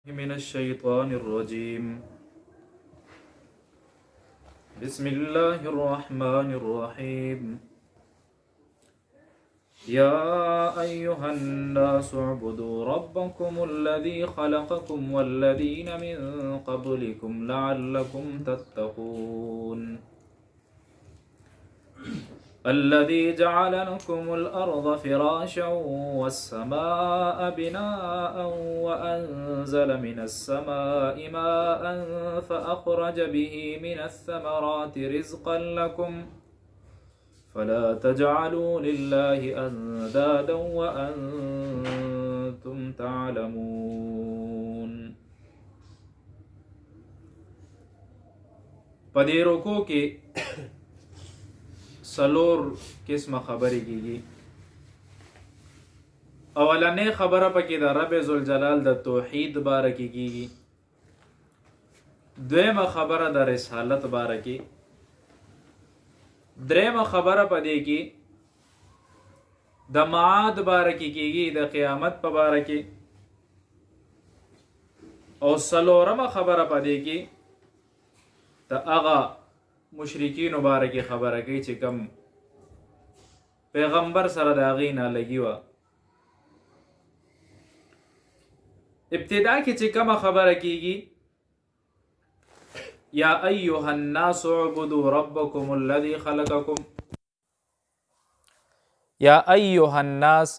من الشيطان الرجيم. بسم الله الرحمن الرحيم. يا أيها الناس اعبدوا ربكم الذي خلقكم والذين من قبلكم لعلكم تتقون. الذي جعل لكم الأرض فراشا والسماء بناء وأنزل من السماء ماء فأخرج به من الثمرات رزقا لكم فلا تجعلوا لله أندادا وأنتم تعلمون. پدې رکوع کې سلور قسمه خبرې کیږي. اولنې خبره پکې د رب ذوالجلال د توحید باره کې کیږي. دویمه خبره د رسالت باره کې. دریمه خبره پدې کې د معاد باره کې کیږي، د قیامت په باره کې. او سلورمه خبره پدې کې د هغه مشرکین مبارک خبره کوي چې کم پیغمبر سره د هغې نه لګي وه. ابتدا کې چې کومه خبره کیږي، یا ایها الناس اعبدوا ربکم الذی خلقکم. یا ایها الناس،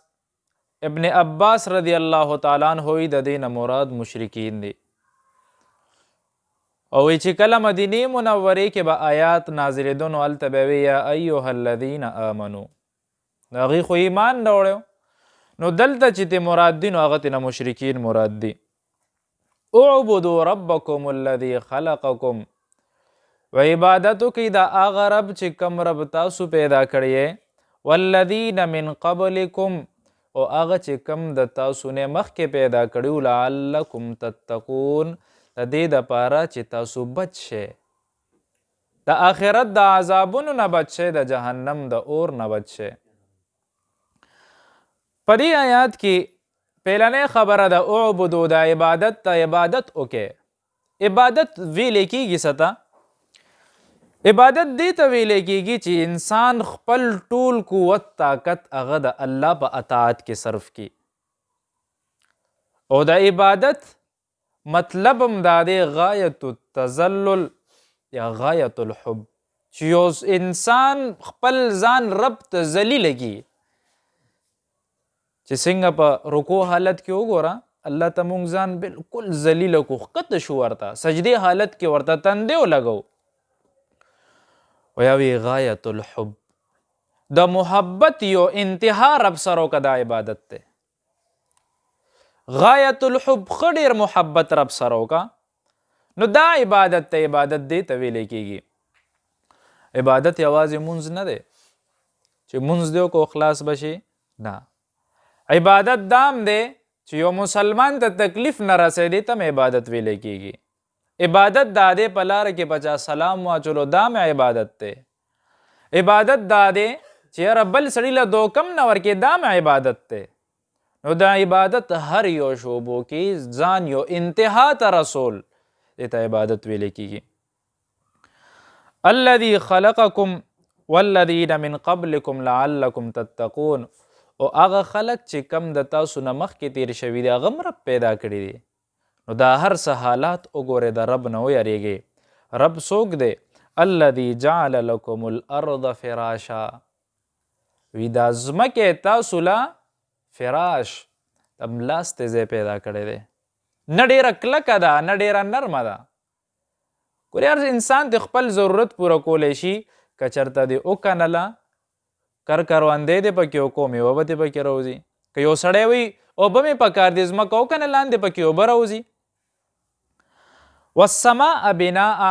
ابن عباس رضی الله تعالی عنہ د دې نه مراد مشرکین دي. او چې کله مدینه منورې کې به آیات نازلېدو نو هلته به وي یا ایها الذین آمنو، هغې خو ایمان نه وړی. نو دلته چې ته مراد دي نو هغه تېنه مشرکین مراد دي. اعبدوا ربکم الذی خلقکم، و عبادتو کوي د هغه رب چې کم رب تاسو پیدا کړی یې، والذین من قبلکم، او هغه چې کم د تاسو نه مخکې پیدا کړي وو، لعلکم تتقون، د دې دپاره چې تاسو بچ شئ، د آخرت د عذابونو نه بچ شئ، د جهنم د اور نه بچ شئ. په دې آیات کې پهلنۍ خبره د اعبدو د عبادت ته عبادت وکړئ. عبادت ویلې کېږي څه ته؟ عبادت دې ته ویلې کېږي چې انسان خپل ټول قوت طاقت هغه د الله په اطاعت کې صرف کړي. او د عبادت مطلب هم دا دی غایت التذلل یا غایت الحب، چې یو انسان خپل ځان رب ته ذلیله کړي. چې څنګه په رکوع حالت کې وګوره، الله ته مونږ ځان بالکل ذلیله کو، ښکته شو، ورته سجدې حالت کې ورته تندې ولګو. ویا وی غایت الحب، د محبت یو انتها رب سره وکړه، دا عبادت دی. غایت الحب، ښه ډېر محبت رب سره وکړه، نو دا عبادت ته عبادت دی ته ویلی کېږي. عبادت یوازې مونځ نه دی چې مونځ دی کو خلاص بشي، نه. عبادت دام دی چې یو مسلمان ته تکلیف نه رسېدی ته عبادت ویلی کېږي. عبادت دا دی په لاره کې په چا سلام واچولو، دا مې عبادت دی. عبادت دا دی چې یاره بل سړي له دوکم نه ورکې، دا مې عبادت دی. نو دا عبادت هر یو شعبو کې ځان یو انتها ته رسول، دې ته عبادت ویلی کېږي. الذي خلقکم والذین من قبلکم لعلکم تتقون، او هغه خلق چې کم د تاسو نه مخکې تیر شوي دي هغه هم رب پیدا کړي دي. نو دا هر څه حالات وګورئ، د رب نه ویریږئ. رب څوک دی؟ الذي جعل لكم الارض فراشا، وی دا ځمکې تاسو له فراش د ملاستې ځای پیدا کړی دی. نه ډېره کلکه ده، نه ډېره نرمه ده. ګورې هر انسان د خپل ضرورت پوره کولی شي. که چېرته دې وکنله، کروندې دې پکې وکړو، میوه به دې پکې راوځي. که یو سړی وي اوبه مې پکار دي، ځمکه وکنه لاندې پکې اوبه راوځي. والسماء بناء،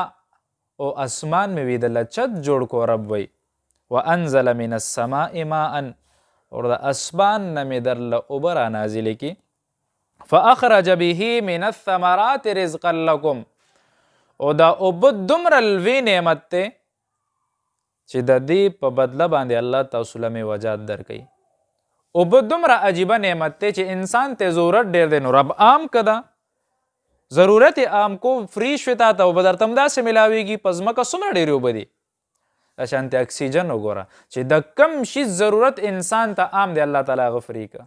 او اسمان مې وی د لچت جوړ کو رب وی. وانزل من السماء ماء، اور د اسمان نه مې درله اوبه را نازلې کړي. فاخرج به من الثمرات رزقا لکم، او دا اوبه دومره لوی نعمت دی چې د دې په بدله باندې الله تاسو له میوه‌جات درکوي. اوبه دومره عجیبه نعمت دی چې انسان ته ضرورت ډېر دی، نو رب عام که ده. ضرورت عام کو فری شوي تا ته به درته همداسې میلاویږي په ځمکه څومره ډېرې اوبه دي د شانتې اکسیجن وګوره چې د کم شي ضرورت انسان ته عام دی الله تعالی هغه فری که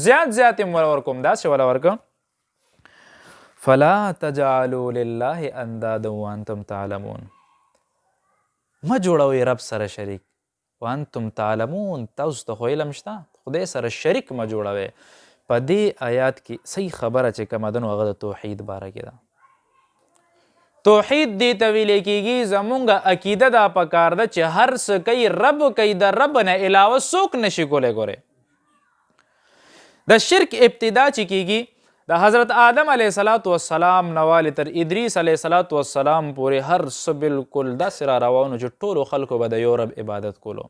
زیات زیات یې وله ورکوم داسې وله ورکه فلا تجعلوا لله اندادا وانتم تعلمون مه جوړوئ رب سره شریک وانتم تعلمون تاسو ته خو علم شته خدای سره شریک مه جوړوئ په دې آیات کې صحیح خبره چې کومه ده نو هغه د توحید باره کې ده توحید دې ته ویلی کېږي زمونږ عقیده دا پکار ده چې هر څه کوي رب کوي د رب نه علاوه څوک نشي کولی ګورې د شرک ابتدا چې کېږي د حضرت آدم علیه السلام نه والې تر ادریس علیه السلام پورې هر څه بلکل داسې را روانو چې ټولو خلکو به د یو رب عبادت کولو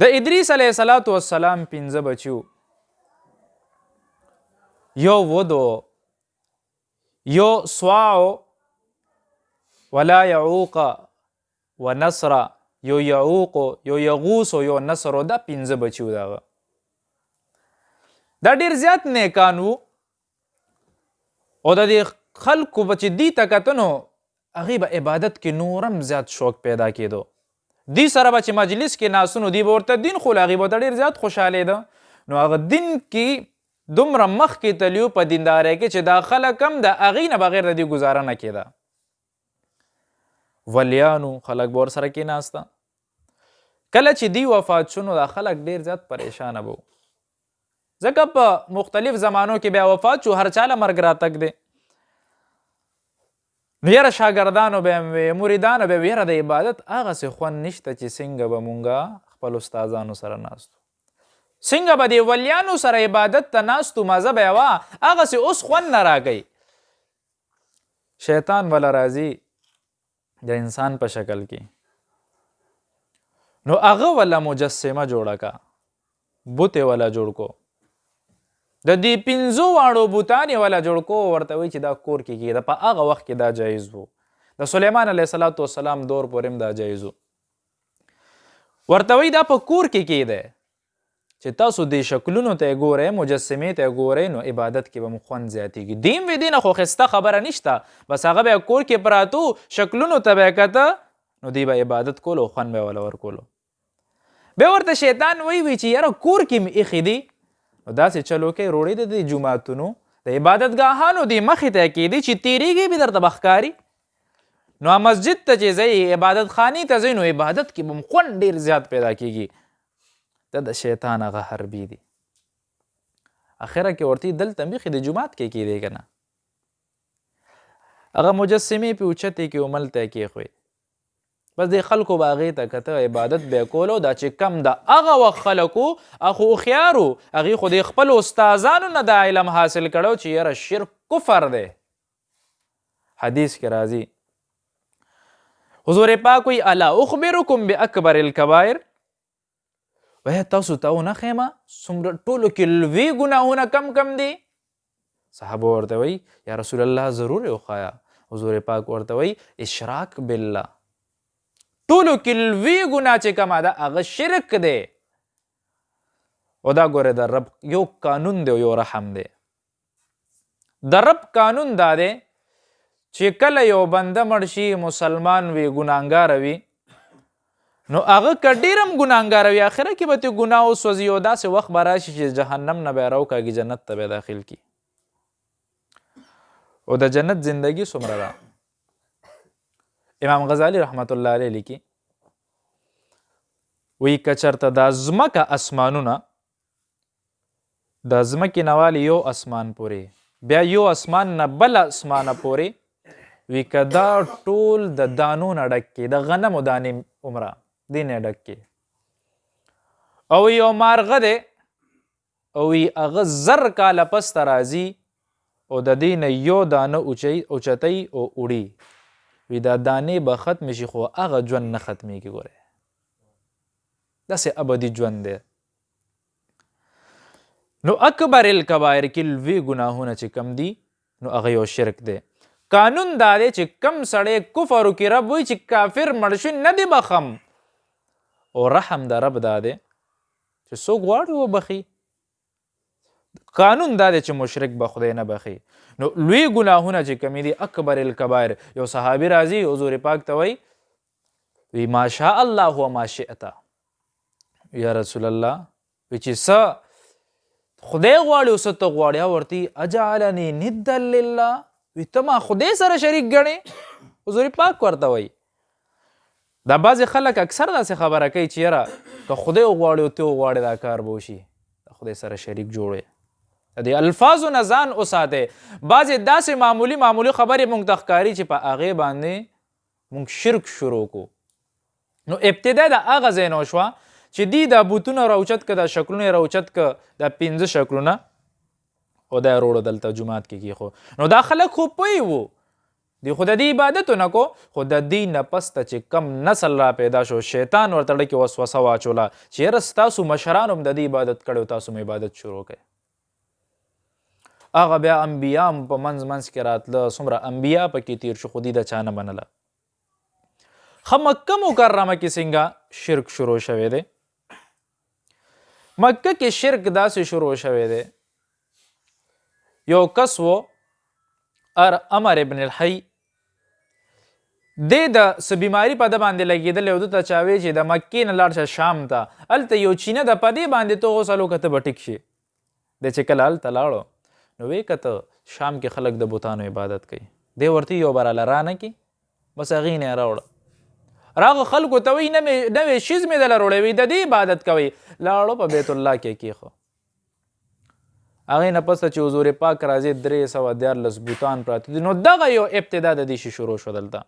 د ادریس علیه السلام 5 بچي یو ودو یو سواع ولا یعوق و نصر یو یعوق یو یغوس یو نصر دا 5 بچي دغه دا ډیر زیات نیکان وو او د دې خلکو به چې دې ته کته نو هغې به عبادت کې نورم زیات شوق پیدا کېدو دې سره به چې مجلس کې ناستو نو دې به ورته دین خو هغې به ورته ډېر زیات خوشحالېده نو هغه دین کې دومره مخکې تلي په دیندارۍ کې چې دا خلک هم د هغې نه بغیر د دې ګزاره نه کېده ولیانو خلک به ورسره کېناسته کله چې دوی وفات شو نو دا خلک ډېر زیات پریشانه به ځکه په مختلف زمانو کې بیا وفات شو هر چاله مرګ راتګ دی نو یاره شاګردانو به هم وې مریدانو به یاره د عبادت هغسې خوند نشته چې څنګه به مونږ خپل استادانو سره ناستو څنګه به د ولیانو سره عبادت ته ناستو مزه به یې وه هغسې اوس خوند نه راکوي شیطان وله راځي د انسان په شکل کې نو هغه وله مجسمه جوړه که بوت یې وله جوړ کو د دې 5 واړو بوتان یې وله جوړ کو ورته وایي چې دا کور کې کېده په هغه وخت کې دا جایز و د سلیمان علیه السلام دور پورې هم دا جایز و ورته وایي دا په کور کې کېده چې تاسو دې شکلونو ته یې ګورئ مجسمې ته یې ګورئ نو عبادت کې به مو خوند زیاتېږي دې هم وې دې نه خو ښایسته خبره نشته بس هغه به کور کې پراتو شکلونو ته به یې کته نو دوی به عبادت کولو خوند به یې وله ورکولو بیا ورته شیطان وایي چې یاره کور کې مې ایښې دي نو داسې چلو کې روړې د دې جوماتونو د عبادتګاهانو دې مخې ته کېدي چې تېرېږي به درته به ښکاري نو مسجد ته چې ځئ عبادت خانې ته ځئ نو عبادت کې به خوند ډېر زیات پیدا کېږي د شیطان هغه حربي دي اخره کې ورته دلته مخې د جومات کې کېدی که نه هغه مجسمې پې اوچتې کې هملته یې کېښوې بس د خلکو به هغې ته کته عبادت به یې کولو دا چې کم د هغه وخت خلکو خو هوښیارو هغې خو د خپلو استازانو نه دا علم حاصل کړو چې یاره شرک کفر دی حدیث کې راځي حضور پاک وایي الا اخبرکم باکبر الکبائر وایه تاسو ته ونه ښیمه څومره ټولو کې لوی ګناهونه کم دي صحابه ورته وایي یا رسول الله ضرور یې وښایه حضور پاک ورته وایي اشراک بالله ټولو کې لوی ګناه چې کومه ده هغه شرک دی او دا ګورې د رب یو قانون دی او یو رحم دی د رب قانون دا دی چې کله یو بنده مړ شي مسلمان وي ګناهګاره وي نو هغه که ډېر هم ګناهګاره وي اخره کې به ترې ګناه وسوځي او داسې وخت به راشي چې جهنم نه به یې راوکاږي جنت ته به یې داخل کړي او د جنت زندگی څومره ده امام غزالی رحمت الله علیه لیکي وی که چرته دا ځمکه اسمانونه د ځمکې نه والي یو اسمان پورې بیا یو اسمان نه بل اسمانه پورې وی که دا ټول د دانو نه ډک کې د غنمو دانې عمره دې نه ډک کې او یو مارغه دی او وی هغه 1000 کاله پسته راځي او د دې نه یو دانه اوچتۍ او وړي وی دا دانې به ختم شي خو هغه ژوند نه ختمیږي ګورې داسې ابدي ژوند دی نو اکبر الکبایر کې لوی ګناهونه چې کم دي نو هغه یو شرک دی قانون دا دی چې کم سړی کفر وکړي رب وایي چې کافر مړ شي نه دی بخم او رحم د رب دا دی چې څوک غواړي وبخي قانون دا دی چې مشرک به خدای نه بخي. نو لوی ګناهونه چې کومې دي اکبر الکبایر، یو صحابي راځي حضور پاک ته وی ما شاء الله و ما شئت، یا رسول الله وی چې څه خدای غواړي او څه ته غواړي، ورته اجعلني ندا لله، وی ته ما خدای سره شریک ګڼې؟ حضور پاک ورته وی. دا بعضې خلک اکثر داسې خبره کوي چې یاره که خدای وغواړي او ته وغواړې دا کار به وشي، خدای سره شریک جوړوي. د الفاظو نه ځان وساتئ. بعضې داسې معمولي خبرې موږ ته ښکاري چې په هغې باندې موږ شرک شروع کړو. نو ابتدا د هغه ځای نه وشوه چې دی دا بوتونه راوچت که، دا شکلونه یې راوچت که، دا 5 شکلونه او دا یې روړو دلته جومات کې کېښو. نو دا خلک خو پوه وو، دی خو د دې عبادت ونه کو، خو د دې نه پس ته چې کم نسل را پیدا شو شیطان ورته ډکې وسوسه واچوله چې یاره ستاسو مشران هم د دې عبادت کړی، تاسو هم عبادت شروع کړئ. هغه بیا انبیا هم په منځ کې راتله، څومره انبیا پکې تیر شو، خو دې د چا نه منله. ښه مکه مکرمه کې څنګه شرک شروع شوی دی؟ مکه کې شرک داسې شروع شوی دی، یو کس و عمر ابن الحی، دی د څه بیماري په ده باندې لګېدلی و، ده ته چا وی چې د مکې نه لاړ شه شام ته، هلته یو چینه ده، په دې باندې ته غسل وکړه ته به ټیک شي. دی چې کله هلته لاړو نو وی کته شام کې خلک د بوتانو عبادت کوي، دی ورته یو براله رانه کي، بس هغې نه یې راوړه. راغه خلکو ته وی نوې شیز مې دله روړی، وی د دې عبادت کوئ. لاړو په بیت الله کې کېښو. هغې نه پس چې حضور پاک راځي 314 بوتان پراته دي. نو دغه یو ابتدا د دې شي شروع شو دلته.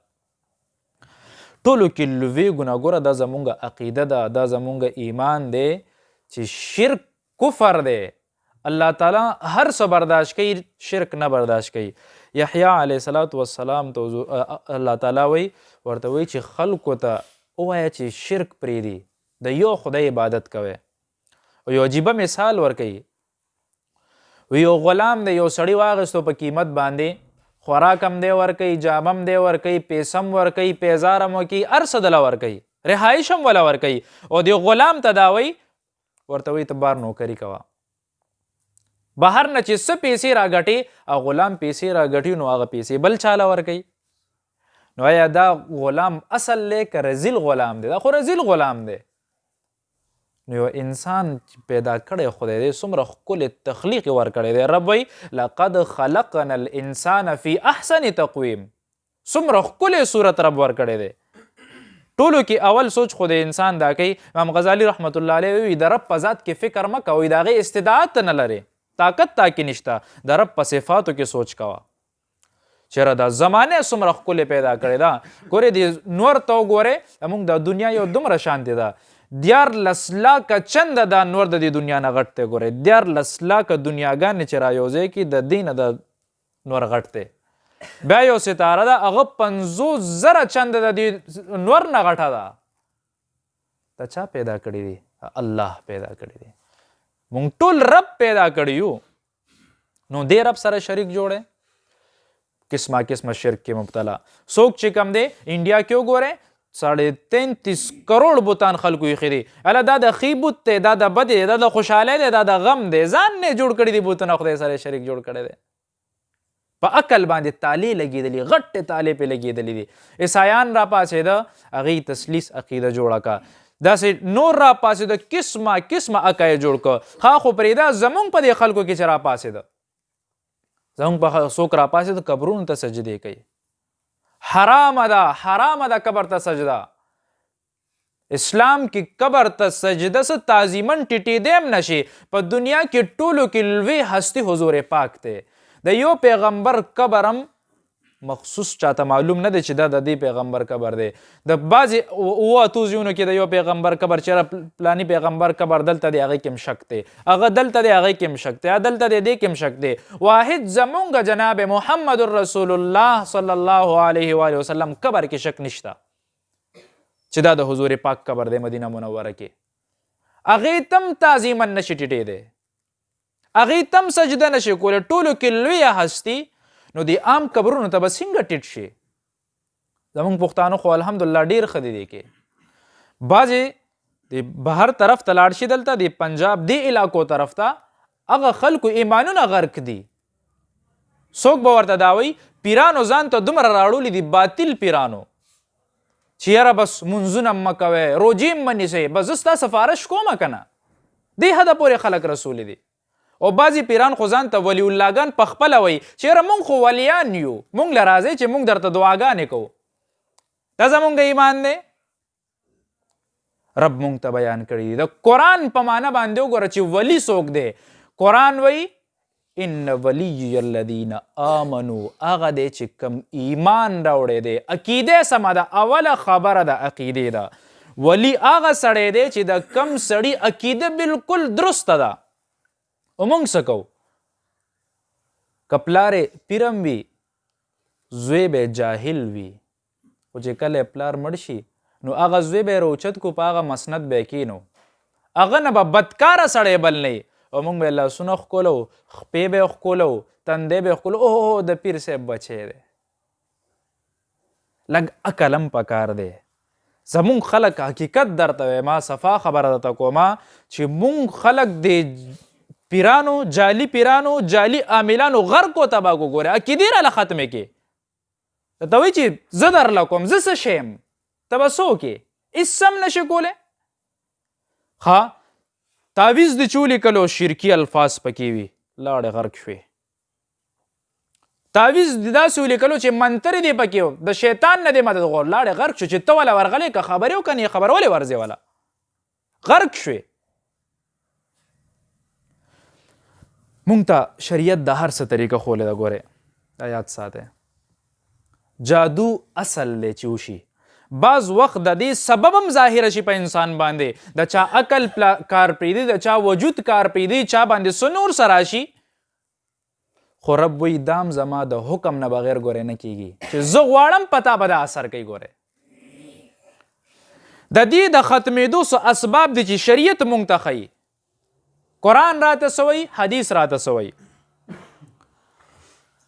ټولو کې لوی ګناه، ګوره دا زمونږ عقیده ده، دا زمونږ ایمان دی چې شرک کفر دی. الله تعالی هر څه برداشت کوي، شرک نه برداشت کوي. یحیی علیه السلام ته الله تعالی وی ورته وی چې خلکو ته ووایه چې شرک پرېږدي، د یو خدای عبادت کوئ. او یو عجیبه مثال ورکوي، یو غلام دی، یو سړي واغېستو په قیمت باندې، خوراک هم دی ورکوي، جامه هم دی ورکوي، پیسه هم ورکوي، پیزار هم ورکوي، هر څه دله ورکوي، رهایش هم وله ورکوي. او د غلام ته دا وی ورته وی ته بار نوکري کوه، بهر نه چې څه پیسې راګټي او غلام پیسې راګټي نو هغه پیسې بل چاله ورکوي. نو آیا دا غلام اصل دی که رزیل غلام دی؟ دا خو رزیل غلام دی. نو یو انسان پیدا کړی خدای دی، څومره ښکلی تخلیق یې ورکړی دی. رب وایي لقد خلقنا الانسان فی احسن تقویم، څومره ښکلی صورت رب ورکړی دی. ټولو کې اول سوچ خو د انسان دا کوي. امام غزالی رحمت الله علیه وی د رب په ذات کې فکر مه کوئ، د هغې استطاعت نه لرې، طاقت تا کې نشته، د رب په صفاتو کې سوچ کوه. چېرې دا زمانه څومره ښکلې پیدا کړې ده. ګورې د نور ته وګورې، زموږ د دنیا یو دومره شانتې ده، 14 لاکه چنده دا نور د دې دنیا نه غټ دی. ګورې 14 لاکه دنیاګانې چې رایوځای کړي د دې نه د نور غټ دی. بیا یو ستاره ده، هغه 50,000 چنده د دې نور نه غټه ده. دا چا پیدا کړي دي؟ الله پیدا کړي دي. مونږ ټول رب پیدا کړي یو، نو دې رب سره شریک جوړی، قسمه شرک کې مبتلا. څوک چې کم دی انډیا کې وګورئ 33 کروڑ بوتان خلکو ایښي دي. هله دا د ښې بوت دی، دا د بد دی، دا د خوشحالۍ دی، دا د غم دی، ځان نه جوړ کړي دي بوتونه، خدای سره شریک جوړ کړی دی. په عقل باندې تالې لګېدلي، غټې تالې پې لګېدلي دي. عیسایان را پاڅېده، هغې تسلیس عقیده جوړه کړه. داسې نور را پاڅېده، قسمه عقه یې جوړ کړه. ښه خو پرېږده، زمونږ په دې خلکو کې چې را پاڅېده، زمونږ په څوک را پاڅېده قبرونو ته سجدې کوي. حرامه ده قبر ته سجده. اسلام کې قبر ته سجده څه تعظیمن ټیټېدی هم نشي. په دنیا کې ټولو کې لوی هستي حضور پاک دی. د یو پیغمبر قبر هم مخصوص چاته معلوم نه دی چې دا د دې پیغمبر قبر دی. د بعضې 8 ځایونو کې د یو پیغمبر قبر، چېرې پلاني پیغمبر قبر دلته دی، هغې کې هم شک دی، هغه دلته دی، هغې کې هم شک دی، دلته دی، دې کې هم شک دی. واحد زمونږ جناب محمد رسول الله صلی الله علیه و وسلم قبر کې شک نشته چې دا د حضور پاک قبر دی مدینه منوره کې. هغې تم تعظیما نشي ټیټېدی، هغې تم سجده نشي کولی. ټولو کې لویه هستي، نو د عام قبرونو ته به څنګه ټیټ شي؟ زمونږ پښتانه خو الحمدلله ډېر ښه دي کې. بعضې د بهر طرف ته لاړ شي، دلته د پنجاب دې علاقو طرف ته هغه خلکو ایمانونه غرق دي. څوک به ورته دا وایي پیرانو ځان ته دومره راړولي دي باطل پیرانو چې یاره بس منځونه مه کوئ روجې مه نیسئ بس زه ستا سفارش کومه که نه. دې حده پورې خلک رسولی دي. او بعضې پیران خو ځان ته ولی اللهګان په خپله وایي چې یاره مونږ خو ولیان یو مونږ له راځئ چې مونږ درته دعاګانې کوو. دا زمونږ ایمان دی. رب مونږ ته بیان کړي دي. د قرآن په معنی باندې وګوره چې ولی څوک دی. قرآن وایي ان ولی الذین آمنو هغه دی چې کم ایمان راوړی دی. عقیده سمه ده. اوله خبره د عقیدې ده. ولی هغه سړی دی چې د کم سړي عقیده بالکل درسته ده. او موږ څه کوو؟ که پلارې پیرم وي زوی به جاهل وي خو چې کله پلار مړ شي نو هغه زوی به یې روچت کو په هغه مسند به یې کینو. هغه نه به بدکاره سړی بل نه او موږ به یې لاسونه ښکلو خپې به یې ښکلو تندی به یې ښکلو اوه د پیر صاحب بچی دی. لږ عقل هم پکار دی. زمونږ خلک حقیقت درته وایم ما صفا خبره درته کومه چې مونږ خلک د پیرانو جعلي پیرانو جعلي عاملانو غرقو تباکو ګورې عقیدې راله ختمې کې. ته وایي چې زه درله کوم زه څه شی یم ته به څه وکې هېڅ هم نشې کولی. ښه تعویز د چولې کلو شرکي الفاظ پکې وي لاړې غرق شوې. تعویز د داسې ولیکلو چې منترې دی پکې و د شیطان نه دی مدد غواړ لاړې غرق شو چې ته وله ورغلې که خبرې وکړه نه خبر ولې ورځې وله غرق شوې. مونږ ته شریعت د هر څه طریقه ښولې ده. ګورئ دا یاد ساتئ جادو اصل دی چې وشي بعض وخت د دې سبب هم ظاهره شي په انسان باندې د چا عقل کار پرېږدي د چا وجود کار پرېږدي چا باندې څه نور څه راشي خو رب وایي دام زما د حکم نه بغیر ګورې نه کېږي چې زه غواړم پتا به دا اثر کوي. ګورئ د دې د ختمېدو څه اسباب دي چې شریعت مونږ ته ښیي. قرآن راته څه وایي حدیث راته څه وایي.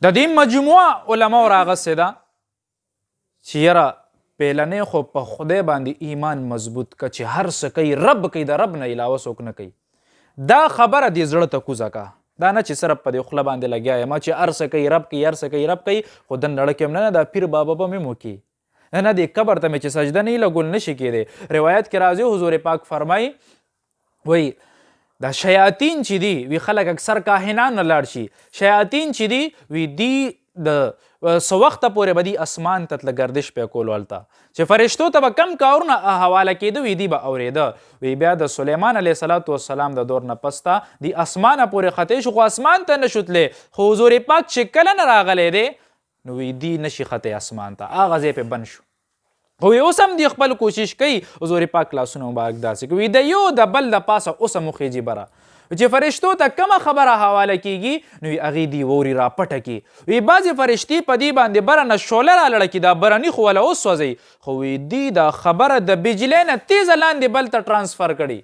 د دې مجموعه علماو راغستې ده چې یاره پیلنې خو په خدای باندې ایمان مضبوط که چې هر څه کوي رب کوي د رب نه علاوه څوک نه کوي. دا خبره دې زړه ته کوزه که دا نه چې صرف په دې خوله باندې لګیا یم چې هر څه کوي رب کوي هر څه کوي رب کوي خو دن نړه کې هم نه دا پیر بابا به مې وکړي نه دې قبر ته مې چې سجده نه لګول نشي کېدی. روایت کې راځي حضور پاک فرمایي وایي دا شیاطین چې دي وی خلک اکثر کاهنان نه لاړ شي شیاطین چې دي وی دی د څه وخته پورې به دي اسمان ته تله گردش پې کولو هلته چې فرشتو ته به کم کارونه حواله کېده وی دي به اورېده. وی بیا د سلیمان علیه صلات وسلام د دور نه پسته دی اسمانه پورې خطی شو خو اسمان ته نه شو تلی خو حضور پاک چې کله نه راغلی دی نو وی دی نشي خطی اسمان ته هغه ځای پې بند شو. خو اوس هم دی خپل کوشش کوي حضور پاک لاسونه مبارک داسې کوي د یو د بل د پاسه اوس هم وخیجي بره چې فرشتو ته کومه خبره حواله کېږي نو هغې دي ووري راپټه کړي. وی بعضې فرشتې په دې باندې بره نه شعله رالړه کړي دا برني خو وله وسوځئ خو وی دي دا خبره د بجلۍ نه تیزه لاندې بل ته ټرانسفر کړي.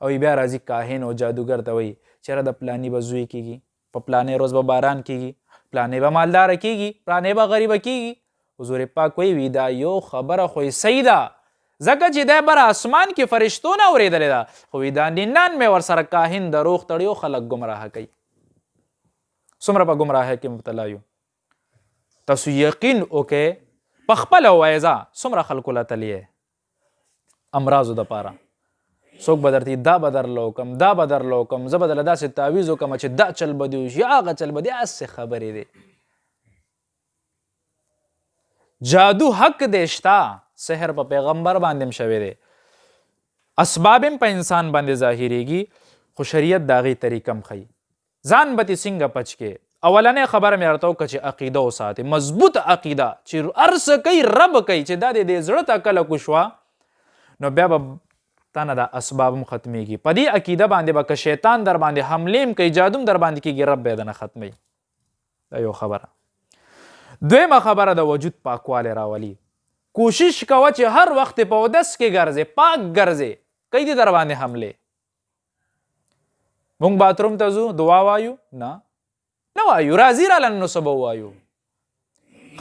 او بیا راځي کاهن او جادوګر ته وایي چېرې د پلاني به زوی کېږي په پلانې روز به باران کېږي پلانې به مالداره کېږي پلانې به غریبه کېږي. حضور پاک وایي دا یو خبره خو یې صحیح ده ځکه چې دی بره اسمان کې فرشتو نه اورېدلې ده خو دا ننان مې ورسره کاهن دروغ تړیو خلک ګمراه کوي. څومره په ګمراهۍ کې مبتلا یو. تاسو یقین وکئ په خپله ووایئ ځه څومره خلکو له تللی امراضو دپاره څوک به درته دا به درله وکړم دا به درله وکړم زه به درله داسې تعویض وکړم چې دا چل به دې وشي هغه چل به دې هسې خبرې دی. جادو حق دی شته سحر په پیغمبر باندې هم شوی دی اسباب هم په انسان باندې ظاهریږي خو شریعت د هغې طریقه هم ښیي. ځان به دې څنګه پچ کې اولنۍ خبره مې راته وکړه چې عقیده وساتې مضبوط عقیده چې هر څه کوي رب کوي چې دا دې زړه ته کله کوشوه نو بیا به تا نه دا اسباب هم ختمیږي. په دې عقیده باندې به که شیطان در باندې حملې هم کوي جادو هم در باندې کېږي رب به یې دنه ختموي. دا یو خبره. دویمه خبره د وجود پاکوالی راولي. کوشش کوه چې هر وخت په اودس کې ګرځې پاک ګرځې کوي دې در باندې حملې. مونږ باتروم ته ځو دعا وایو نه وایو راځي راله نو څه به ووایو.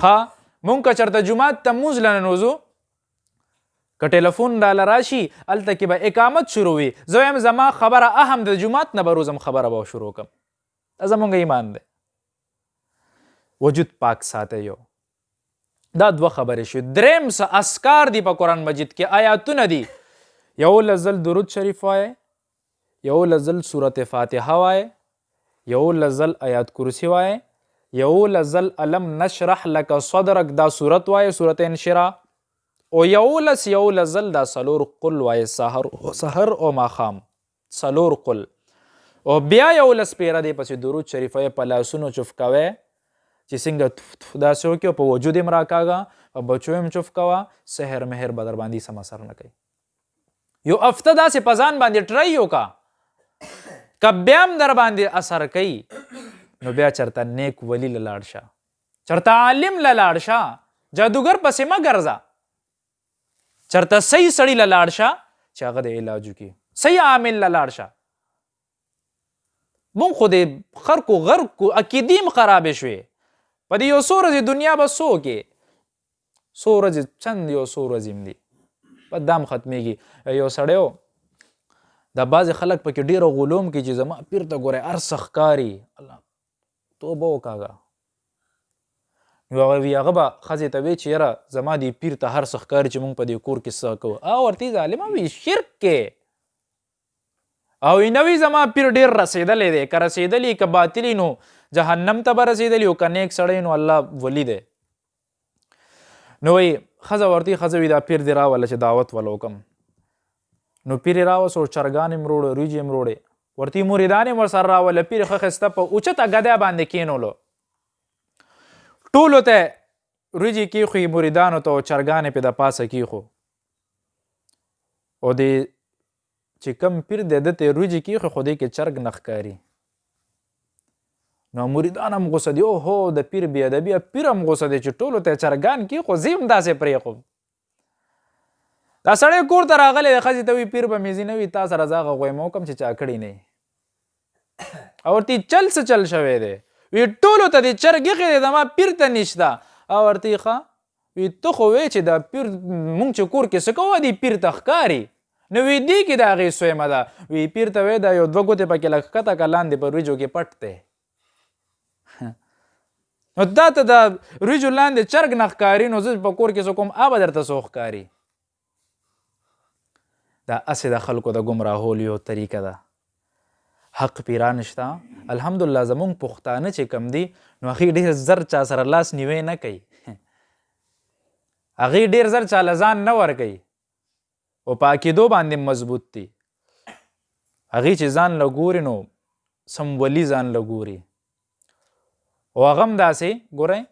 ښه مونږ که چېرته جومات ته مونځ له ننوځو که ټلیفون راله راشي هلته کې به اقامت شروع وي زه وایم زما خبره اهم د جومات نه به روزم خبره به شروع کړم دا زمونږ ایمان دی وجود پاک ساته یو دا دوه خبرې شوي دریم څه اسکار دي په قرآن مجید کې آیاتونه دي یو لزل درود شریف وایه یو لزل صورت فاتحه وایه یو لزل آیات کرسی وایه یو لزل علم نشرح لک صدرک دا صورت وایه صورت انشراح او یو لزل دا سلور قل وایه سحر او ماخام سلور قل او بیا یو لس پیره دی پسې درود شریف وایه په لاسونو چف کوئ چې څنګه داسې وکړي په وجود یې راکاږه په بچو یې چف کوه سحر مهر به در باندې سم اثر نه کوي یو هفته داسې په ځان باندې ټرای وکړه که بیا هم در باندې اثر کوي نو بیا چرته نیک ولی له لاړ شه چرته عالم له لاړ شه جادوګر پسې مه ګرځه چرته صحیح سړي له لاړ شه چې هغه د علاج وکړي صحیح عامل له لاړ شه مونږ خو د خرقو غرقو عقیدې هم خرابې شوې په دې یو څو ورځې دنیا به څو کې څو ورځې چند یو څو ورځې هم دي په دا هم ختمېږي یو سړی و دا بعضې خلک پکې ډېره غلوم کوي چې زما پیر ته ګورئ هر څه ښکاري الله توبه وکاږه نو هغه به ښځې ته وی چې یاره زما دې پیر ته هر څه ښکاري چې مونږ په دې کور کې څه کوو ورته ظالمه وي شرک کې او نوی زما پیر ډېر رسېدلی دی که رسېدلی که باطلي نو جهنم ته به رسېدلی او که نیک سړی نو الله ولی دی نو وایي ښځه ورته ښځه وي دا پیر دې راوله چې دعوت وله وکړم نو پیر یې راوسو چرګان یې مروړه وریجې یې مروړې ورته مریدان یې ورسره راوله پیر یې ښه ښایسته په اوچته ګدی باندې کېنولو ټولو ته وریجې کېښوي مریدانو ته او چرګان یې پې د پاسه کېښو او د چې کم پیر دی ده ته وریجې کېښوي خو دې کې چرګ نه ښکاري نو مریدان هم غوسه دي اوهو د پیر بې ادبي پیر هم غوسه دی چې ټولو ته چرګان کېښو زه هم داسې پرېښوم دا سړی کور ته راغلی دی ښځې ته وي پیر به میزي نه وي تا سره زه هغه غویمه وکړم چې چا کړي نه او ورته چل څه چل شوی دی وی ټولو ته د چرګ ایښی دی زما پیر ته نشته او ورته یې ښه وی ته خو وی چې دا پیر مونږ چې کور کې څه کوو دې پیر ته ښکاري نو وی دې کې د هغې سویمه ده وی پیر ته وی دا یو دوه ګوتې پکې لږ ښکته که لاندې په وریجو کې پټ دی نو دا ته د وریجو لاندې چرګ نه ښکاري نو زه په کور کې څه کوم به درته څو ښکاري دا هسې د خلکو د ګمراهولو یو طریقه ده حق پیران شته الحمدلله زمونږ پښتانه چې کم دي نو هغې ډېر زر چا سره لاس نیوی نه کوي هغې ډېر زر چا له ځان نه ورکوي او په عقیدو باندې مضبوط دي هغې چې ځان له ګوري نو سم ولي ځان له ګوري او هغه هم داسې ګورئ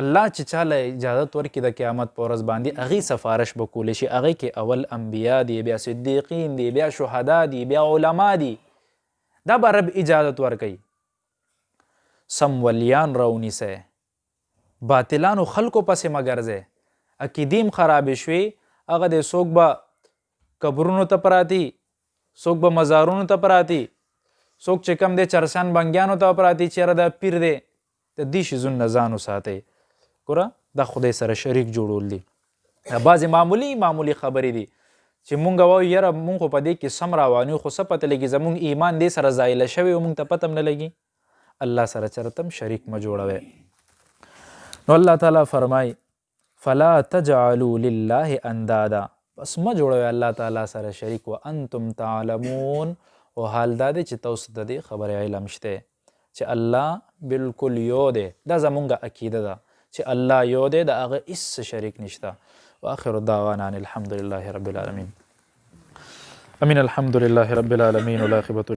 الله چې چاله اجازت ورکړي د قیامت په ورځ باندې هغې سفارش به کولی شي هغې کې اول انبیا دي بیا صدیقین دي بیا شهدا دي بیا علما دي دا به رب اجازت ورکوي سم ولیان راونیسئ باطلانو خلکو پسې مه ګرځئ عقیدې هم خرابې شوې هغه دی څوک به قبرونو ته پراتی څوک به مزارونو ته پراتی څوک چې کم دی چرسان بنګیانو ته پراتی چېرې دا پیر دی د دې شیزونو نه ځان وساتئ ګوره دا خدای سره شریک جوړول دي دا بعضې معمولي خبرې دي چې مونږ وایو یاره مونږ خو په دې کې سم روان یو خو څه پته لګي زمونږ ایمان دې سره زایله شوی او مونږ ته پته هم نه لګي الله سره چېرته هم شریک مه جوړوئ نو الله تعالی فرمایي فلا تجعلوا لله اندادا بس مه جوړوئ الله تعالی سره شریک وانتم تعلمون او حال دا دی چې تاسو د دې خبرې علم شته چې الله بالکل یو دی دا زمونږ عقیده ده چې الله یو دی د هغه هېڅ شریک نشته واخر دعوانا ان الحمد لله رب العالمين امين الحمد لله رب العالمين والعاقبة